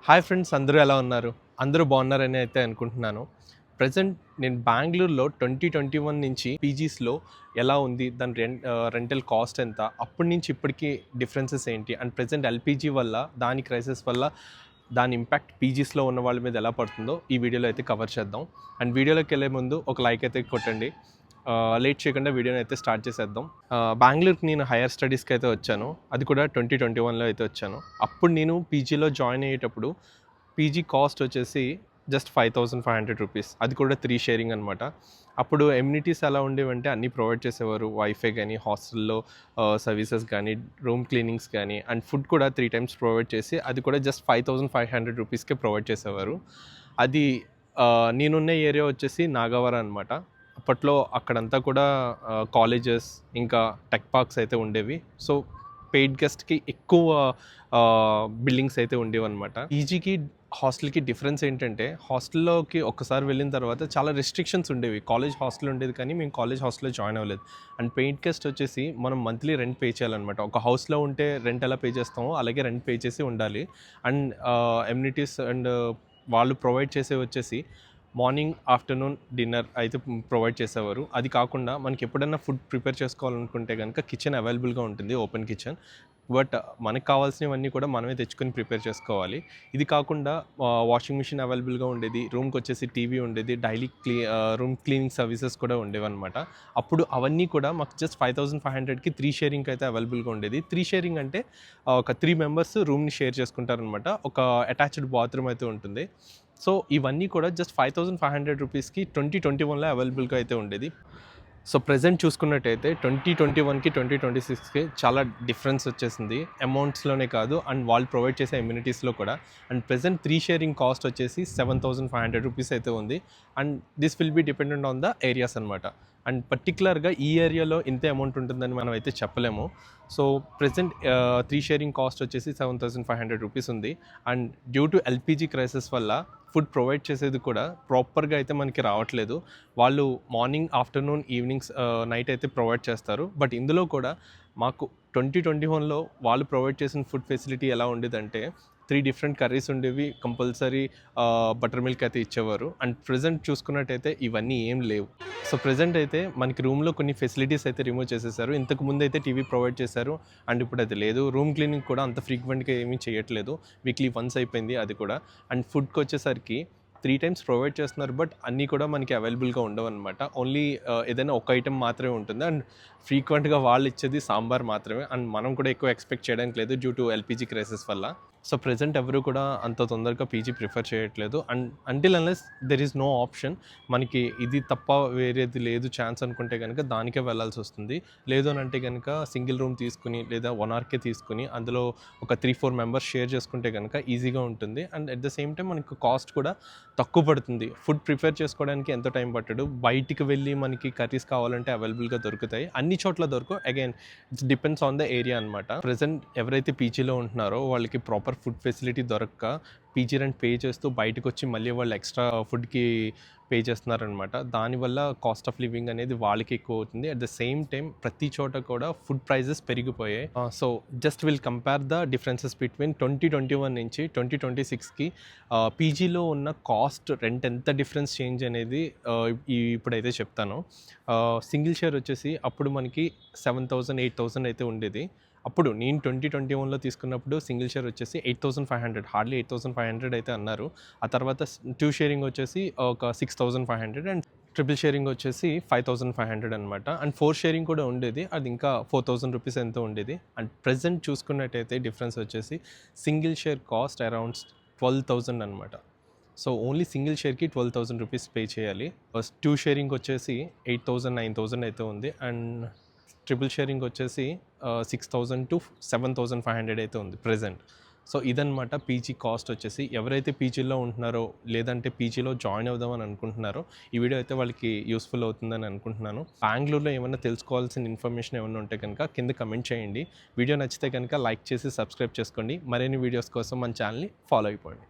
Hi friends, అందరూ ఎలా ఉన్నారు? అందరూ బాగున్నారని అయితే అనుకుంటున్నాను. ప్రెజెంట్ నేను బెంగుళూరులో 2021 నుంచి పీజీస్‌లో ఎలా ఉంది? దాని రెంటల్ కాస్ట్ ఎంత? అప్పటి నుంచి ఇప్పటికి డిఫరెన్సెస్ ఏంటి? అండ్ ప్రెజెంట్ ఎల్‌పీజీ వల్ల, దాని క్రైసిస్ వల్ల దాని ఇంపాక్ట్ పీజీస్‌లో ఉన్న వాళ్ళ మీద ఎలా పడుతుందో ఈ వీడియోలో అయితే కవర్ చేద్దాం. అండ్ వీడియోలోకెళ్ళే ముందు ఒక లైక్ అయితే కొట్టండి. లేట్ చేయకుండా వీడియోని అయితే స్టార్ట్ చేసేద్దాం. బెంగుళూరుకి నేను హైయర్ స్టడీస్కి అయితే వచ్చాను. అది కూడా 2021లో అయితే వచ్చాను. అప్పుడు నేను పీజీలో జాయిన్ అయ్యేటప్పుడు పీజీ కాస్ట్ వచ్చేసి జస్ట్ 5,500 రూపీస్. అది కూడా 3 షేరింగ్ అనమాట. అప్పుడు ఎమ్యూనిటీస్ ఎలా ఉండేవంటే అన్నీ ప్రొవైడ్ చేసేవారు. వైఫై కానీ, హాస్టల్లో సర్వీసెస్ కానీ, రూమ్ క్లీనింగ్స్ కానీ, అండ్ ఫుడ్ కూడా 3 టైమ్స్ ప్రొవైడ్ చేసి అది కూడా జస్ట్ 5,500 రూపీస్కే ప్రొవైడ్ చేసేవారు. అది నేనున్న ఏరియా వచ్చేసి నాగావరం అనమాట. అప్పట్లో అక్కడంతా కూడా కాలేజెస్ ఇంకా టెక్ పార్క్స్ అయితే ఉండేవి. సో పెయిడ్ గెస్ట్‌కి ఎక్కువ బిల్డింగ్స్ అయితే ఉండేవన్నమాట. పీజీకి, హాస్టల్‌కి డిఫరెన్స్ ఏంటంటే హాస్టల్లోకి ఒక్కసారి వెళ్ళిన తర్వాత చాలా రెస్ట్రిక్షన్స్ ఉండేవి. కాలేజ్ హాస్టల్ ఉండేది కానీ మేము కాలేజ్ హాస్టల్‌లో జాయిన్ అవ్వలేదు. అండ్ పెయిడ్ గెస్ట్ వచ్చేసి మనం మంత్లీ రెంట్ పే చేయాలన్నమాట. ఒక హౌస్‌లో ఉంటే రెంట్ ఎలా పే చేస్తామో అలాగే రెంట్ పే చేసి ఉండాలి. అండ్ ఎమ్యూనిటీస్ అండ్ వాళ్ళు ప్రొవైడ్ చేసేవి వచ్చేసి మార్నింగ్, ఆఫ్టర్నూన్, డిన్నర్ అయితే ప్రొవైడ్ చేసేవారు. అది కాకుండా మనకి ఎప్పుడైనా ఫుడ్ ప్రిపేర్ చేసుకోవాలనుకుంటే కనుక కిచెన్ అవైలబుల్గా ఉంటుంది, ఓపెన్ కిచెన్. బట్ మనకు కావాల్సినవన్నీ కూడా మనమే తెచ్చుకొని ప్రిపేర్ చేసుకోవాలి. ఇది కాకుండా వాషింగ్ మిషన్ అవైలబుల్గా ఉండేది, రూమ్కి వచ్చేసి టీవీ ఉండేది, డైలీ రూమ్ క్లీనింగ్ సర్వీసెస్ కూడా ఉండేవన్నమాట. అప్పుడు అవన్నీ కూడా మాకు జస్ట్ 5,500కి 3 షేరింగ్కి అయితే అవైలబుల్గా ఉండేది. 3 షేరింగ్ అంటే ఒక 3 మెంబర్స్ రూమ్ని షేర్ చేసుకుంటారనమాట. ఒక అటాచ్డ్ బాత్రూమ్ అయితే ఉంటుంది. సో ఇవన్నీ కూడా జస్ట్ 5,500 రూపీస్కి 2021లో అవైలబుల్గా అయితే ఉండేది. సో ప్రెజెంట్ చూసుకున్నట్టయితే 2021కి 2026కి చాలా డిఫరెన్స్ వచ్చేసింది. అమౌంట్స్లోనే కాదు అండ్ వాళ్ళు ప్రొవైడ్ చేసే ఎమ్యూనిటీస్లో కూడా. అండ్ ప్రెజెంట్ 3 షేరింగ్ కాస్ట్ వచ్చేసి 7,500 రూపీస్ అయితే ఉంది. And this will be dependent on the areas అనమాట. అండ్ పర్టికులర్గా ఈ ఏరియాలో ఇంతే అమౌంట్ ఉంటుందని మనం అయితే చెప్పలేము. సో ప్రెజెంట్ 3 షేరింగ్ కాస్ట్ వచ్చేసి 7,500 రూపీస్ ఉంది. And due to LPG crisis వల్ల ఫుడ్ ప్రొవైడ్ చేసేది కూడా ప్రాపర్గా అయితే మనకి రావట్లేదు. వాళ్ళు మార్నింగ్, ఆఫ్టర్నూన్, ఈవినింగ్స్, నైట్ అయితే ప్రొవైడ్ చేస్తారు. బట్ ఇందులో కూడా మాకు 2021లో వాళ్ళు ప్రొవైడ్ చేసిన ఫుడ్ ఫెసిలిటీ ఎలా ఉండేదంటే 3 డిఫరెంట్ కర్రీస్ ఉండేవి. కంపల్సరీ బటర్ మిల్క్ అయితే ఇచ్చేవారు. అండ్ ప్రెజెంట్ చూసుకున్నట్టయితే ఇవన్నీ ఏం లేవు. సో ప్రెజెంట్ అయితే మనకి రూమ్లో కొన్ని ఫెసిలిటీస్ అయితే రిమూవ్ చేసేసారు. ఇంతకు ముందు అయితే టీవీ ప్రొవైడ్ చేశారు అండ్ ఇప్పుడు అది లేదు. రూమ్ క్లీనింగ్ కూడా అంత ఫ్రీక్వెంట్గా ఏమీ చేయట్లేదు. వీక్లీ వన్స్ అయిపోయింది అది కూడా. అండ్ ఫుడ్కి వచ్చేసరికి 3 టైమ్స్ ప్రొవైడ్ చేస్తున్నారు. బట్ అన్నీ కూడా మనకి అవైలబుల్గా ఉండవన్నమాట. ఓన్లీ ఏదైనా ఒక ఐటెం మాత్రమే ఉంటుంది. అండ్ ఫ్రీక్వెంట్గా వాళ్ళు ఇచ్చేది సాంబార్ మాత్రమే. అండ్ మనం కూడా ఎక్కువ ఎక్స్పెక్ట్ చేయడానికి లేదు డ్యూ టు ఎల్‌పీజీ క్రైసిస్ వల్ల. సో ప్రెజెంట్ ఎవరు కూడా అంత తొందరగా పీజీ ప్రిఫర్ చేయట్లేదు. And until unless there is no option, మనకి ఇది తప్ప వేరేది లేదు ఛాన్స్ అనుకుంటే కనుక దానికే వెళ్ళాల్సి వస్తుంది. లేదు అని అంటే కనుక సింగిల్ రూమ్ తీసుకుని లేదా 1 ఆర్కే తీసుకుని అందులో ఒక 3-4 మెంబర్స్ షేర్ చేసుకుంటే కనుక ఈజీగా ఉంటుంది. And at the same time మనకు కాస్ట్ కూడా తక్కువ పడుతుంది. ఫుడ్ ప్రిపేర్ చేసుకోవడానికి ఎంతో టైం పట్టదు. బయటికి వెళ్ళి మనకి కర్రీస్ కావాలంటే అవైలబుల్గా దొరుకుతాయి. అన్ని చోట్ల దొరకవు. Again it's depends on the area అనమాట. ప్రెజెంట్ ఎవరైతే పీజీలో ఉంటున్నారో వాళ్ళకి ప్రాపర్ ఫుడ్ ఫెసిలిటీ దొరక్క పీజీ రెంట్ పే చేస్తూ బయటకు వచ్చి మళ్ళీ వాళ్ళు ఎక్స్ట్రా ఫుడ్కి పే చేస్తున్నారనమాట. దానివల్ల కాస్ట్ ఆఫ్ లివింగ్ అనేది వాళ్ళకి ఎక్కువ అవుతుంది. అట్ ద సేమ్ టైం ప్రతి చోట కూడా ఫుడ్ ప్రైజెస్ పెరిగిపోయాయి. So just will compare the differences between 2021 నుంచి 2026కి పీజీలో ఉన్న కాస్ట్, రెంట్ ఎంత డిఫరెన్స్ చేంజ్ అనేది ఇప్పుడైతే చెప్తాను. సింగిల్ షేర్ వచ్చేసి అప్పుడు మనకి 7,000, 8,000 అయితే ఉండేది. అప్పుడు నేను 2021లో తీసుకున్నప్పుడు సింగిల్ షేర్ వచ్చేసి 8,500, హార్డ్లీ 8,500 అయితే అన్నారు. ఆ తర్వాత 2 షేరింగ్ వచ్చేసి ఒక 6,500 అండ్ ట్రిపుల్ షేరింగ్ వచ్చేసి 5,500 అనమాట. అండ్ 4 షేరింగ్ కూడా ఉండేది. అది ఇంకా 4,000 రూపీస్ ఎంతో ఉండేది. అండ్ ప్రెజెంట్ చూసుకున్నట్టయితే డిఫరెన్స్ వచ్చేసి సింగిల్ షేర్ కాస్ట్ అరౌండ్ 12,000 అనమాట. సో ఓన్లీ సింగిల్ షేర్కి 12,000 రూపీస్ పే చేయాలి. 2 షేరింగ్ వచ్చేసి 8,000, 9,000 అయితే ఉంది. అండ్ ట్రిపుల్ షేరింగ్ వచ్చేసి 6,000 to 7,500 అయితే ఉంది ప్రెజెంట్. సో ఇదనమాట పీజీ కాస్ట్ వచ్చేసి. ఎవరైతే పీజీలో ఉంటున్నారో లేదంటే పీజీలో జాయిన్ అవుదామని అనుకుంటున్నారో ఈ వీడియో అయితే వాళ్ళకి యూస్ఫుల్ అవుతుందని అనుకుంటున్నాను. బెంగుళూరులో ఏమైనా తెలుసుకోవాల్సిన ఇన్ఫర్మేషన్ ఏమైనా ఉంటే కనుక కింద కమెంట్ చేయండి. వీడియో నచ్చితే కనుక లైక్ చేసి సబ్స్క్రైబ్ చేసుకోండి. మరిన్ని వీడియోస్ కోసం మన ఛానల్ని ఫాలో అయిపోండి.